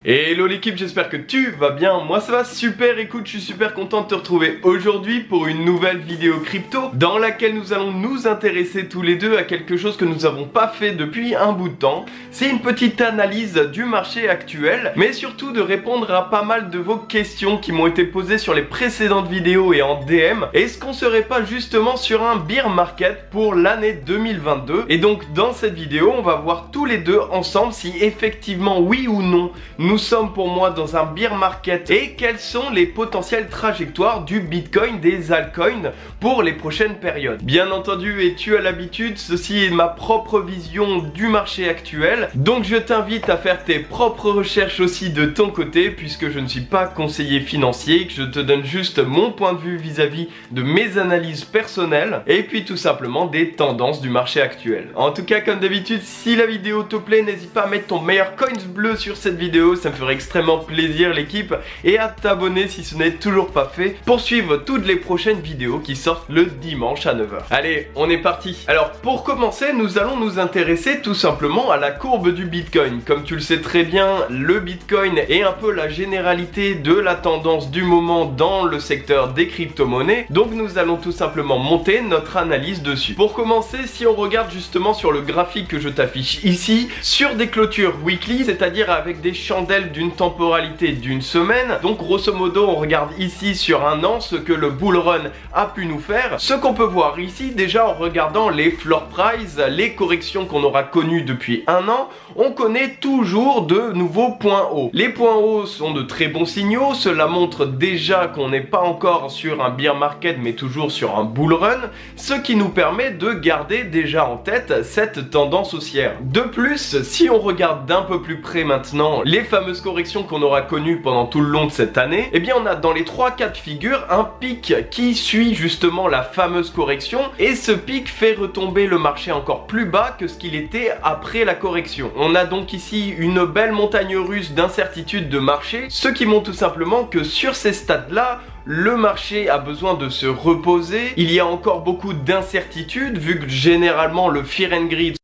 Hello l'équipe, j'espère que tu vas bien, moi ça va super, écoute, je suis super content de te retrouver aujourd'hui pour une nouvelle vidéo crypto dans laquelle nous allons nous intéresser tous les deux à quelque chose que nous n'avons pas fait depuis un bout de temps. C'est une petite analyse du marché actuel, mais surtout de répondre à pas mal de vos questions qui m'ont été posées sur les précédentes vidéos et en DM. Est-ce qu'on serait pas justement sur un bear market pour l'année 2022? Et donc dans cette vidéo, on va voir tous les deux ensemble si effectivement oui ou non nous sommes pour moi dans un bear market et quelles sont les potentielles trajectoires du Bitcoin, des altcoins pour les prochaines périodes. Bien entendu, et tu as l'habitude, ceci est ma propre vision du marché actuel, donc je t'invite à faire tes propres recherches aussi de ton côté puisque je ne suis pas conseiller financier, que je te donne juste mon point de vue vis-à-vis de mes analyses personnelles et puis tout simplement des tendances du marché actuel. En tout cas, comme d'habitude, si la vidéo te plaît, n'hésite pas à mettre ton meilleur coins bleu sur cette vidéo, ça me ferait extrêmement plaisir l'équipe, et à t'abonner si ce n'est toujours pas fait pour suivre toutes les prochaines vidéos qui sortent le dimanche à 9 h. Allez, on est parti. Alors pour commencer, nous allons nous intéresser tout simplement à la courbe du Bitcoin. Comme tu le sais très bien, le Bitcoin est un peu la généralité de la tendance du moment dans le secteur des crypto-monnaies, donc nous allons tout simplement monter notre analyse dessus. Pour commencer, si on regarde justement sur le graphique que je t'affiche ici, sur des clôtures weekly, c'est-à-dire avec des chandelles d'une temporalité d'une semaine, donc grosso modo on regarde ici sur un an ce que le bull run a pu nous faire. Ce qu'on peut voir ici déjà en regardant les floor price, les corrections qu'on aura connues depuis un an, on connaît toujours de nouveaux points hauts. Les points hauts sont de très bons signaux, cela montre déjà qu'on n'est pas encore sur un bear market mais toujours sur un bull run, ce qui nous permet de garder déjà en tête cette tendance haussière. De plus, si on regarde d'un peu plus près maintenant les fameuses corrections qu'on aura connues pendant tout le long de cette année, eh bien on a dans les trois cas de figure un pic qui suit justement la fameuse correction et ce pic fait retomber le marché encore plus bas que ce qu'il était après la correction. On a donc ici une belle montagne russe d'incertitude de marché, ce qui montre tout simplement que sur ces stades-là, le marché a besoin de se reposer. Il y a encore beaucoup d'incertitudes vu que généralement le fear and greed,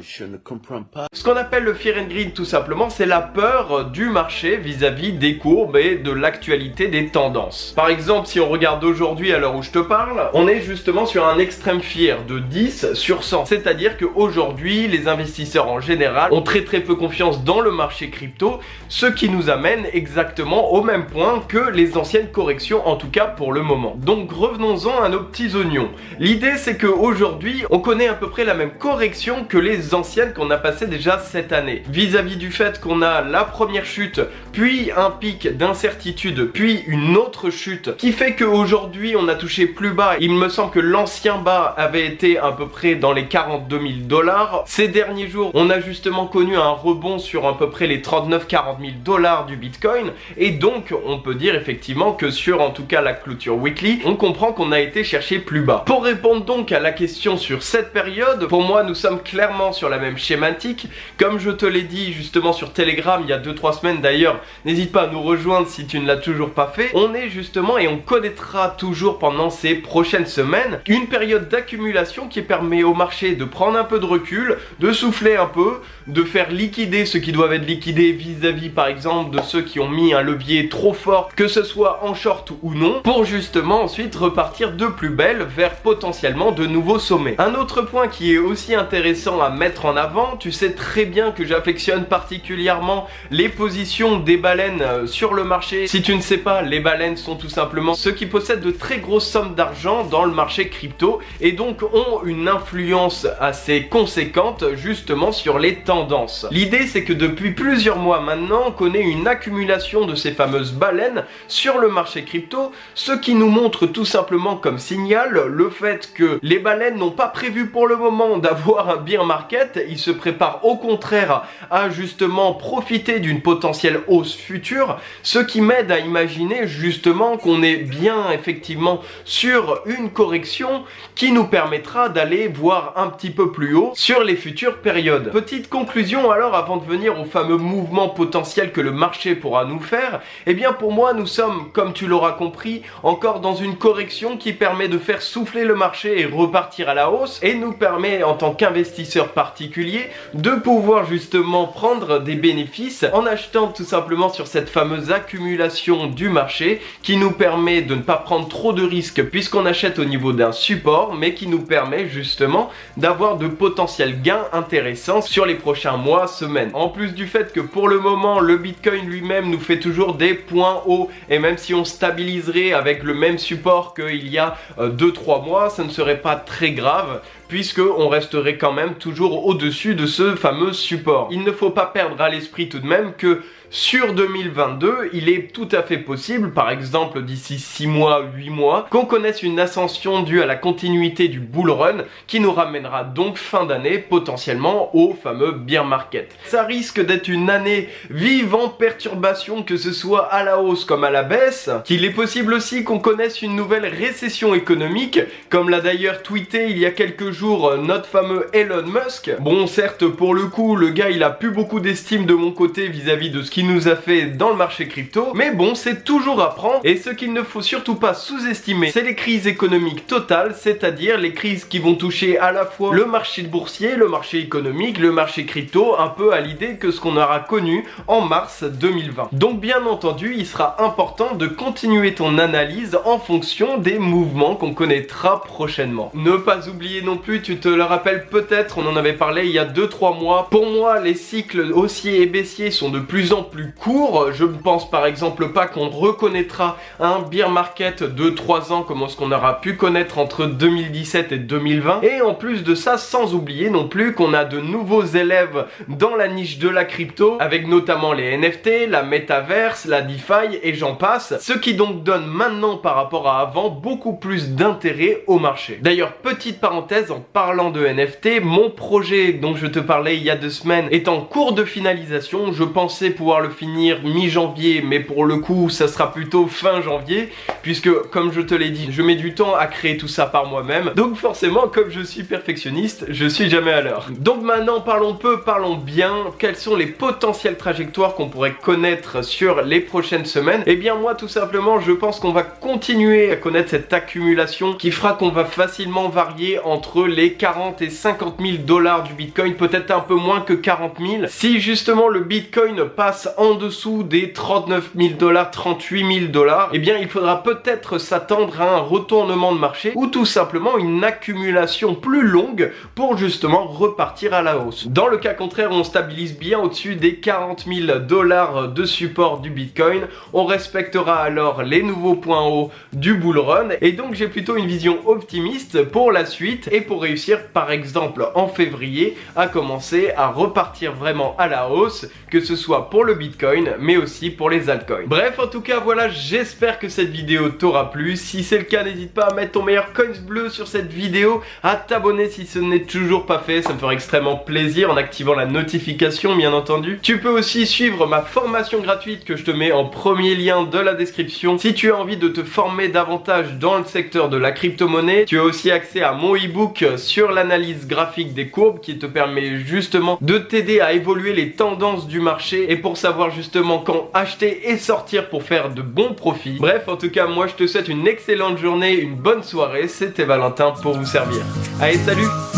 je ne comprends pas. Ce qu'on appelle le fear and greed tout simplement, c'est la peur du marché vis-à-vis des courbes et de l'actualité des tendances. Par exemple, si on regarde aujourd'hui à l'heure où je te parle, on est justement sur un extrême fear de 10 sur 100. C'est-à-dire qu'aujourd'hui, les investisseurs en général ont très peu confiance dans le marché crypto, ce qui nous amène exactement au même point que les anciennes corrections, en tout cas pour le moment. Donc revenons-en à nos petits oignons. L'idée c'est qu'aujourd'hui, on connaît à peu près la même correction que les anciennes qu'on a passées déjà cette année. Vis-à-vis du fait qu'on a la première chute, puis un pic d'incertitude, puis une autre chute, qui fait qu'aujourd'hui on a touché plus bas. Il me semble que l'ancien bas avait été à peu près dans les 42 000 $. Ces derniers jours, on a justement connu un rebond sur à peu près les 39-40 000 $ du Bitcoin, et donc on peut dire effectivement que sur en tout cas la clôture weekly, on comprend qu'on a été chercher plus bas. Pour répondre donc à la question sur cette période, pour moi nous sommes clairement sur la même schématique. Comme je te l'ai dit justement sur Telegram il y a 2-3 semaines d'ailleurs, n'hésite pas à nous rejoindre si tu ne l'as toujours pas fait. On est justement et on connaîtra toujours pendant ces prochaines semaines une période d'accumulation qui permet au marché de prendre un peu de recul, de souffler un peu, de faire liquider ceux qui doivent être liquidés vis-à-vis par exemple de ceux qui ont mis un levier trop fort, que ce soit en short ou non, pour justement ensuite repartir de plus belle vers potentiellement de nouveaux sommets. Un autre point qui est aussi intéressant à mettre en avant, tu sais très bien que j'affectionne particulièrement les positions des baleines sur le marché. Si tu ne sais pas, les baleines sont tout simplement ceux qui possèdent de très grosses sommes d'argent dans le marché crypto et donc ont une influence assez conséquente justement sur les tendances. L'idée c'est que depuis plusieurs mois maintenant, on connaît une accumulation de ces fameuses baleines sur le marché crypto, ce qui nous montre tout simplement comme signal le fait que les baleines n'ont pas prévu pour le moment d'avoir un bear market, ils se préparent au contraire à justement profiter d'une potentielle hausse future, ce qui m'aide à imaginer justement qu'on est bien effectivement sur une correction qui nous permettra d'aller voir un petit peu plus haut sur les futures périodes. Petite conclusion alors avant de venir au fameux mouvement potentiel que le marché pourra nous faire, eh bien pour moi nous sommes, comme tu l'auras compris, encore dans une correction qui permet de faire souffler le marché et repartir à la hausse et nous permet en tant qu'investisseur investisseurs particuliers de pouvoir justement prendre des bénéfices en achetant tout simplement sur cette fameuse accumulation du marché qui nous permet de ne pas prendre trop de risques puisqu'on achète au niveau d'un support, mais qui nous permet justement d'avoir de potentiels gains intéressants sur les prochains mois, semaines. En plus du fait que pour le moment le Bitcoin lui-même nous fait toujours des points hauts, et même si on stabiliserait avec le même support qu'il y a 2-3 mois, ça ne serait pas très grave puisque on resterait quand même toujours au-dessus de ce fameux support. Il ne faut pas perdre à l'esprit tout de même que sur 2022, il est tout à fait possible, par exemple d'ici 6 mois, 8 mois, qu'on connaisse une ascension due à la continuité du bull run qui nous ramènera donc fin d'année potentiellement au fameux bear market. Ça risque d'être une année vive en perturbation, que ce soit à la hausse comme à la baisse, qu'il est possible aussi qu'on connaisse une nouvelle récession économique, comme l'a d'ailleurs tweeté il y a quelques jours notre fameux Elon Musk. Bon, certes, pour le coup, le gars il a plus beaucoup d'estime de mon côté vis-à-vis de ce qu'il nous a fait dans le marché crypto, mais bon, c'est toujours à prendre, et ce qu'il ne faut surtout pas sous-estimer, c'est les crises économiques totales, c'est-à-dire les crises qui vont toucher à la fois le marché boursier, le marché économique, le marché crypto, un peu à l'idée que ce qu'on aura connu en mars 2020. Donc bien entendu, il sera important de continuer ton analyse en fonction des mouvements qu'on connaîtra prochainement. Ne pas oublier non plus, tu te le rappelles peut-être, on en avait parlé il y a 2-3 mois, pour moi les cycles haussiers et baissiers sont de plus en plus court. Je ne pense par exemple pas qu'on reconnaîtra un bear market de 3 ans comme ce qu'on aura pu connaître entre 2017 et 2020. Et en plus de ça, sans oublier non plus qu'on a de nouveaux élèves dans la niche de la crypto, avec notamment les NFT, la Metaverse, la DeFi et j'en passe. Ce qui donc donne maintenant par rapport à avant beaucoup plus d'intérêt au marché. D'ailleurs, petite parenthèse, en parlant de NFT, mon projet dont je te parlais il y a 2 semaines est en cours de finalisation. Je pensais pouvoir le finir mi-janvier, mais pour le coup ça sera plutôt fin janvier, puisque comme je te l'ai dit, je mets du temps à créer tout ça par moi-même, donc forcément comme je suis perfectionniste, je suis jamais à l'heure. Donc maintenant parlons peu, parlons bien. Quelles sont les potentielles trajectoires qu'on pourrait connaître sur les prochaines semaines? Et bien moi tout simplement je pense qu'on va continuer à connaître cette accumulation qui fera qu'on va facilement varier entre les 40 et 50 000 dollars du Bitcoin, peut-être un peu moins que 40 000, si justement le Bitcoin passe en dessous des 39 000 dollars, 38 000 dollars, eh bien il faudra peut-être s'attendre à un retournement de marché ou tout simplement une accumulation plus longue pour justement repartir à la hausse. Dans le cas contraire, on stabilise bien au-dessus des 40 000 dollars de support du Bitcoin, on respectera alors les nouveaux points hauts du bull run, et donc j'ai plutôt une vision optimiste pour la suite et pour réussir par exemple en février à commencer à repartir vraiment à la hausse, que ce soit pour le Bitcoin mais aussi pour les altcoins. Bref, en tout cas voilà, j'espère que cette vidéo t'aura plu. Si c'est le cas, n'hésite pas à mettre ton meilleur coins bleu sur cette vidéo, à t'abonner si ce n'est toujours pas fait, ça me ferait extrêmement plaisir, en activant la notification bien entendu. Tu peux aussi suivre ma formation gratuite que je te mets en premier lien de la description si tu as envie de te former davantage dans le secteur de la crypto-monnaie. Tu as aussi accès à mon e-book sur l'analyse graphique des courbes qui te permet justement de t'aider à évoluer les tendances du marché et pour savoir justement quand acheter et sortir pour faire de bons profits. Bref, en tout cas, moi je te souhaite une excellente journée, une bonne soirée. C'était Valentin pour vous servir. Allez, salut!